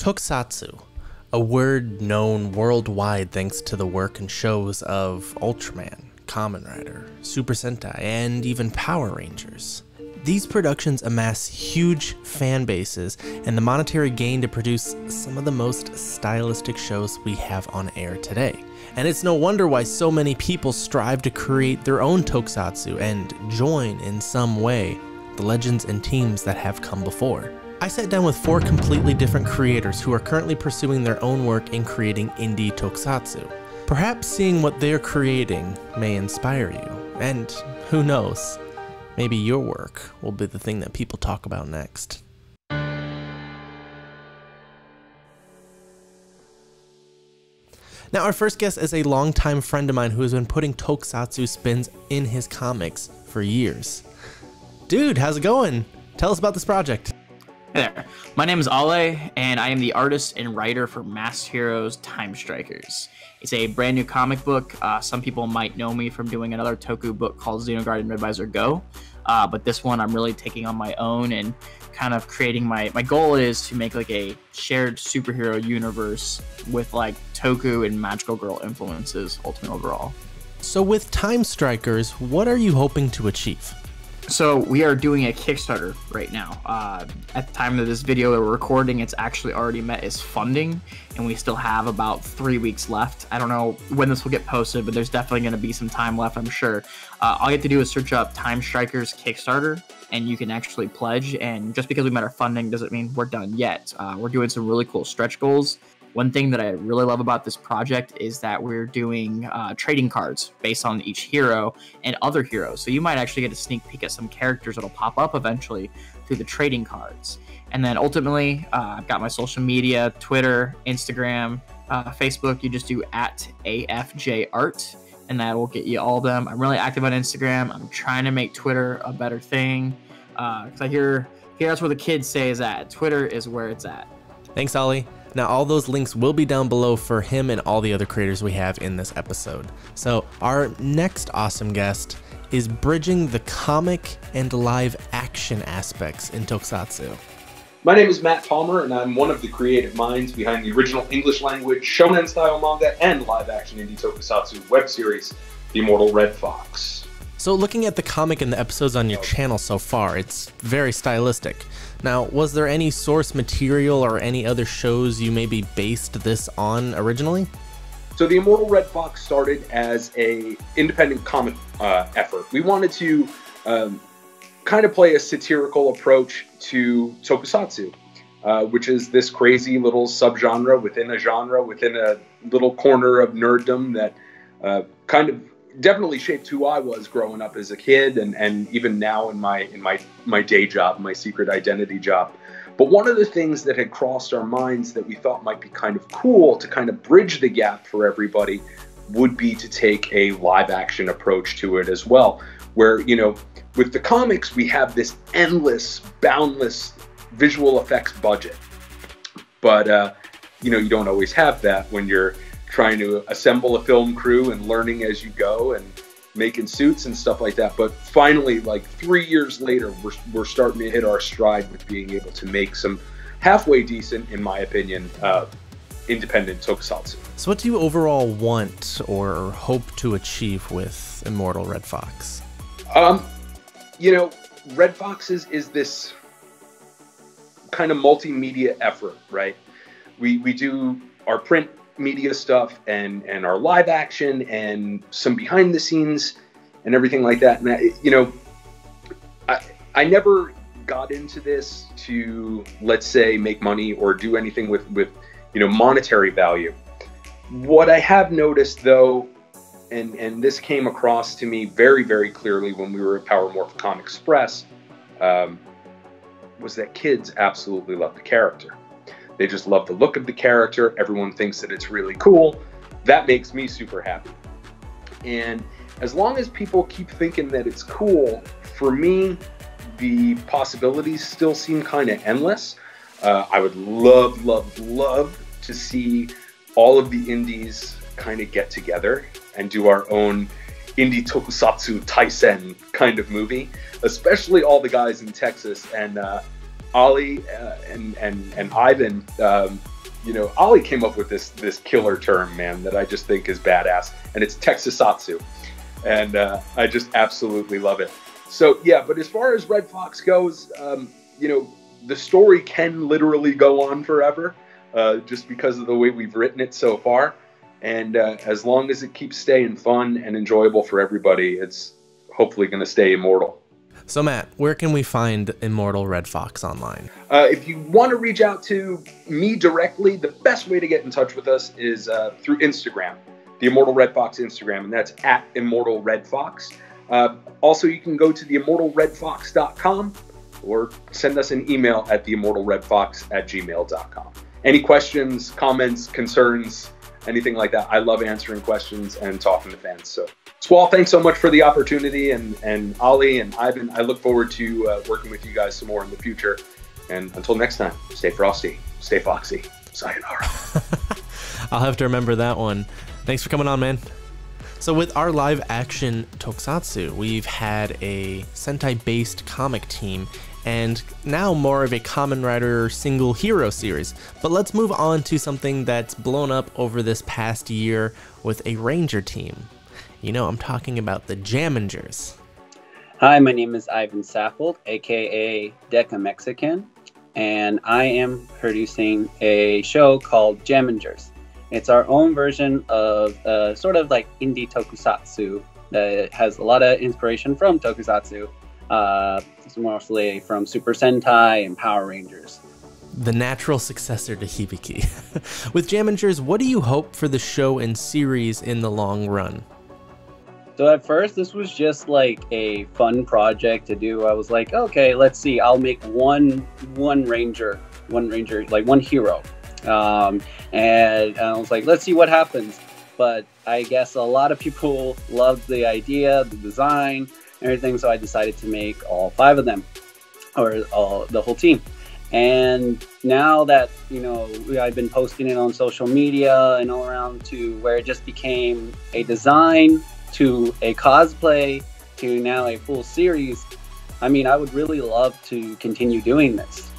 Tokusatsu, a word known worldwide thanks to the work and shows of Ultraman, Kamen Rider, Super Sentai, and even Power Rangers. These productions amass huge fan bases and the monetary gain to produce some of the most stylistic shows we have on air today. And it's no wonder why so many people strive to create their own tokusatsu and join in some way the legends and teams that have come before. I sat down with 4 completely different creators who are currently pursuing their own work in creating indie tokusatsu. Perhaps seeing what they're creating may inspire you, and who knows, maybe your work will be the thing that people talk about next. Now, our first guest is a longtime friend of mine who has been putting tokusatsu spins in his comics for years. Dude, how's it going? Tell us about this project. Hey there, my name is Alé, and I am the artist and writer for Masked Heroes Time Strikers. It's a brand new comic book. Some people might know me from doing another Toku book called Xenoguard and Redvisor Go, but this one I'm really taking on my own and kind of creating my goal is to make like a shared superhero universe with like Toku and Magical Girl influences ultimately overall. So with Time Strikers, what are you hoping to achieve? So we are doing a Kickstarter right now. At the time of this video that we're recording, it's actually already met its funding, and we still have about 3 weeks left. I don't know when this will get posted, but there's definitely going to be some time left, I'm sure. All you have to do is search up Time Strikers Kickstarter, and you can actually pledge. And just because we met our funding doesn't mean we're done yet. We're doing some really cool stretch goals. One thing that I really love about this project is that we're doing trading cards based on each hero and other heroes. So you might actually get a sneak peek at some characters that'll pop up eventually through the trading cards. And then ultimately, I've got my social media, Twitter, Instagram, Facebook. You just do @AFJArt, and that will get you all of them. I'm really active on Instagram. I'm trying to make Twitter a better thing. Because I hear that's where the kids say is at. Twitter is where it's at. Thanks, Ollie. Now, all those links will be down below for him and all the other creators we have in this episode. So our next awesome guest is bridging the comic and live action aspects in Tokusatsu. My name is Matt Palmer, and I'm one of the creative minds behind the original English language shonen-style manga and live-action indie tokusatsu web series, The Immortal Red Fox. So looking at the comic and the episodes on your channel so far, it's very stylistic. Now, was there any source material or any other shows you maybe based this on originally? So The Immortal Red Fox started as a independent comic effort. We wanted to kind of play a satirical approach to tokusatsu, which is this crazy little subgenre within a little corner of nerddom that kind of definitely shaped who I was growing up as a kid, and even now in my day job, my secret identity job. But one of the things that had crossed our minds that we thought might be kind of cool to kind of bridge the gap for everybody would be to take a live action approach to it as well, where, you know, with the comics we have this endless, boundless visual effects budget, but you know, you don't always have that when you're trying to assemble a film crew and learning as you go and making suits and stuff like that. But finally, like 3 years later, we're starting to hit our stride with being able to make some halfway decent, in my opinion, independent tokusatsu. So what do you overall want or hope to achieve with Immortal Red Fox? You know, Red Fox is this kind of multimedia effort, right? We do our print media stuff and our live action and some behind the scenes and everything like that. And you know, I never got into this to, let's say, make money or do anything with you know, monetary value. What I have noticed though, and this came across to me very, very clearly when we were at Power Morph Comic Express, was that kids absolutely love the character. They just love the look of the character. Everyone thinks that it's really cool. That makes me super happy. And as long as people keep thinking that it's cool, for me, the possibilities still seem kind of endless. I would love, love, love to see all of the indies kind of get together and do our own indie tokusatsu Taisen kind of movie, especially all the guys in Texas. And Ollie and Ivan, Ollie came up with this killer term, man, that I just think is badass, and it's Tokusatsu, and I just absolutely love it. So yeah, but as far as Red Fox goes, the story can literally go on forever, just because of the way we've written it so far, and as long as it keeps staying fun and enjoyable for everybody, it's hopefully going to stay immortal. So Matt, where can we find Immortal Red Fox online? If you want to reach out to me directly, the best way to get in touch with us is through Instagram, the Immortal Red Fox Instagram, and that's at Immortal Red Fox. Also, you can go to theimmortalredfox.com or send us an email at theimmortalredfox@gmail.com. Any questions, comments, concerns, anything like that. I love answering questions and talking to fans. So, Squall, thanks so much for the opportunity, and Ollie and Ivan, I look forward to working with you guys some more in the future. And until next time, stay frosty, stay foxy, sayonara. I'll have to remember that one. Thanks for coming on, man. So with our live action Tokusatsu, we've had a Sentai-based comic team, and now more of a Kamen Rider single hero series. But let's move on to something that's blown up over this past year with a Ranger team. I'm talking about the Jammingers. Hi, my name is Ivan Saffold, aka Deca Mexican, and I am producing a show called Jammingers. It's our own version of sort of like indie tokusatsu that has a lot of inspiration from tokusatsu. It's mostly from Super Sentai and Power Rangers. The natural successor to Hibiki. With Jammingers, what do you hope for the show and series in the long run? So at first, this was just like a fun project to do. I was like, okay, let's see. I'll make one ranger, like one hero. And I was like, let's see what happens. But I guess a lot of people loved the idea, the design, everything. So I decided to make all 5 of them, or the whole team. And now that, I've been posting it on social media and all around, to where it just became a design to a cosplay to now a full series. I would really love to continue doing this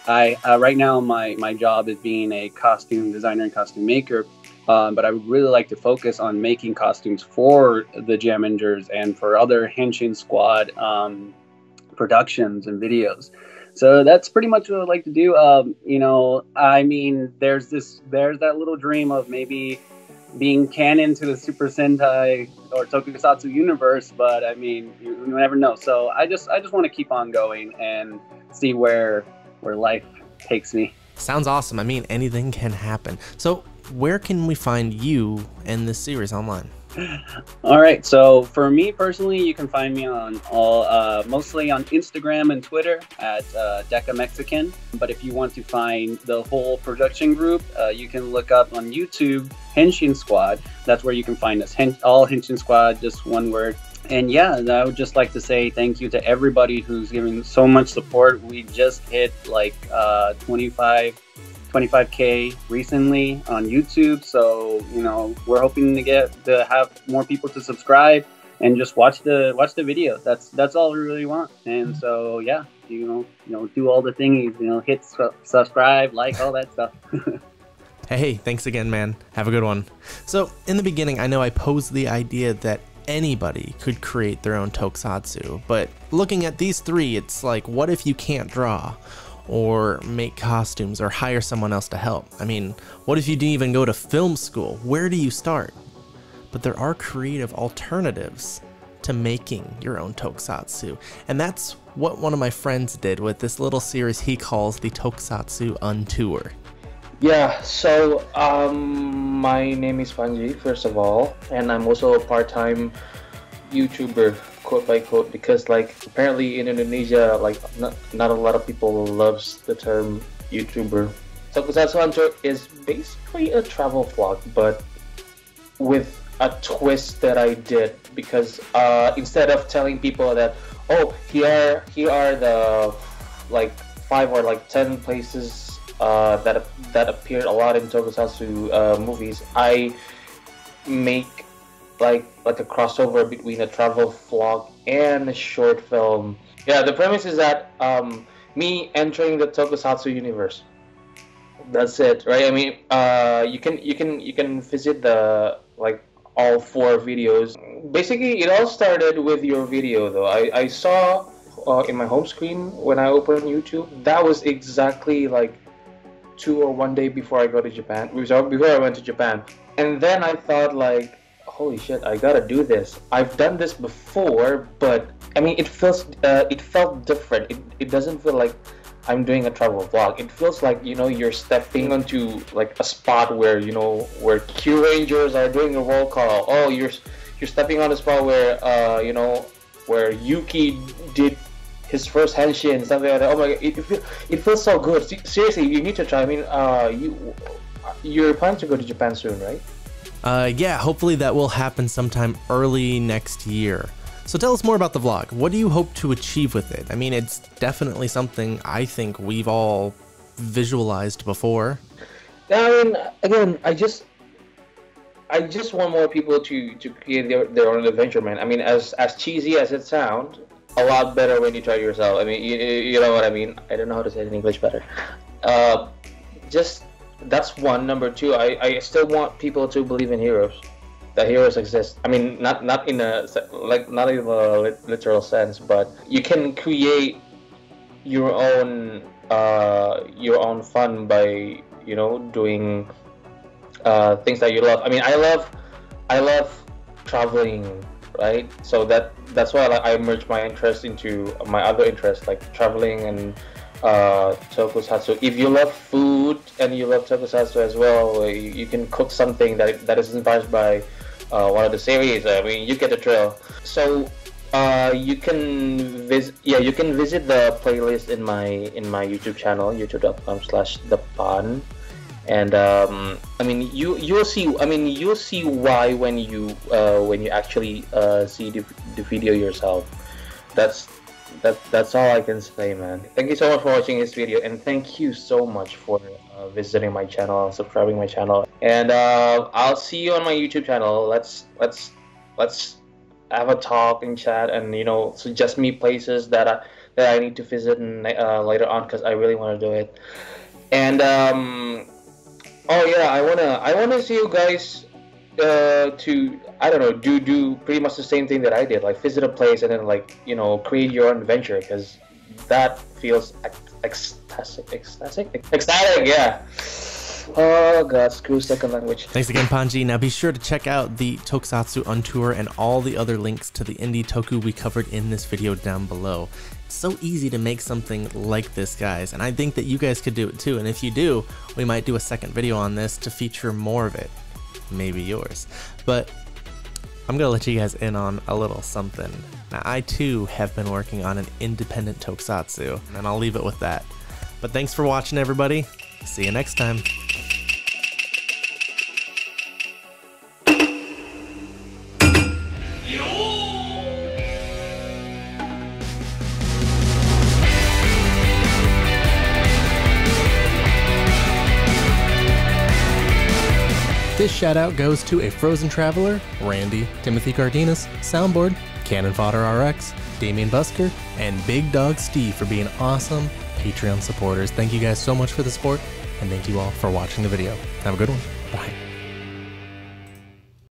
right now my job is being a costume designer and costume maker, but I would really like to focus on making costumes for the Jammingers and for other Henshin Squad productions and videos. So that's pretty much what I'd like to do. There's that little dream of maybe being canon to the Super Sentai or Tokusatsu universe, but you never know. So I just want to keep on going and see where life takes me. Sounds awesome. Anything can happen. So where can we find you and this series online? All right, so for me personally, you can find me on mostly on Instagram and Twitter at Deca Mexican. But if you want to find the whole production group, you can look up on YouTube Henshin Squad. That's where you can find us. All Henshin Squad, just one word. And yeah, I would just like to say thank you to everybody who's giving so much support. We just hit like 25K recently on YouTube, so we're hoping to have more people to subscribe and just watch the video. That's all we really want. And so yeah, do all the thingies, hit subscribe, like, all that stuff. Hey, thanks again, man. Have a good one. So in the beginning, I know I posed the idea that anybody could create their own tokusatsu, but looking at these 3, it's like, what if you can't draw or make costumes or hire someone else to help? What if you didn't even go to film school? Where do you start? But there are creative alternatives to making your own tokusatsu, and that's what one of my friends did with this little series he calls the Tokusatsu UNtour. Yeah, so my name is Panji, first of all, and I'm also a part-time YouTuber, quote by quote, because apparently in Indonesia, not a lot of people loves the term YouTuber. Tokusatsu UNtour is basically a travel vlog, but with a twist that I did, because instead of telling people that, oh, here are the 5 or 10 places that appeared a lot in Tokusatsu movies, I make like a crossover between a travel vlog and a short film. Yeah, the premise is that me entering the Tokusatsu universe. That's it, right? I mean, you can visit the like all 4 videos. Basically, it all started with your video, though. I saw in my home screen when I opened YouTube. That was exactly like 2 or 1 day before I go to Japan. Before I went to Japan, and then I thought like, holy shit, I gotta do this. I've done this before, but I mean, it felt different. It doesn't feel like I'm doing a travel vlog. It feels like, you know, you're stepping onto like a spot where, you know, where Q Rangers are doing a roll call. Oh, you're stepping on a spot where you know, where Yuki did his first henshin, something like that. Oh my god, it feels so good. Seriously, you need to try. I mean, you're planning to go to Japan soon, right? Yeah, hopefully that will happen sometime early next year. So tell us more about the vlog. What do you hope to achieve with it? I mean, it's definitely something I think we've all visualized before. I mean, again, I just want more people to create their own adventure, man. I mean, as cheesy as it sounds, a lot better when you try it yourself. I mean, you know what I mean. I don't know how to say it in English better. Just that's one. Number two, I still want people to believe in heroes. That heroes exist. I mean, not in a literal sense, but you can create your own fun by, you know, doing things that you love. I mean, I love traveling, right? So that's why I merged my interest into my other interests, like traveling and Tokusatsu. If you love food and you love Tokusatsu as well, you can cook something that is inspired by one of the series. I mean, you get the drill. So you can visit the playlist in my YouTube channel, youtube.com/thepan. And I mean, you'll see why when you actually see the video yourself. That's all I can say, man. Thank you so much for watching this video, and thank you so much for visiting my channel and subscribing my channel. And I'll see you on my YouTube channel. Let's have a talk and chat, and, you know, suggest me places that I need to visit and later on, because I really want to do it. And oh yeah, I wanna see you guys to, I don't know, do pretty much the same thing that I did, like visit a place and then, like, you know, create your own adventure, because that feels ecstatic, yeah. Oh god, screw second language. Thanks again, Panji. Now be sure to check out the Tokusatsu UNtour and all the other links to the indie toku we covered in this video down below. It's so easy to make something like this, guys, and I think that you guys could do it too. And if you do, we might do a second video on this to feature more of it. Maybe yours. But I'm gonna let you guys in on a little something. Now, I too have been working on an independent tokusatsu, and I'll leave it with that. But thanks for watching, everybody. See you next time. This shout out goes to A Frozen Traveler, Randy, Timothy Cardenas, Soundboard, Cannon Fodder RX, Damian Busker, and Big Dog Steve for being awesome Patreon supporters. Thank you guys so much for the support, and thank you all for watching the video. Have a good one. Bye.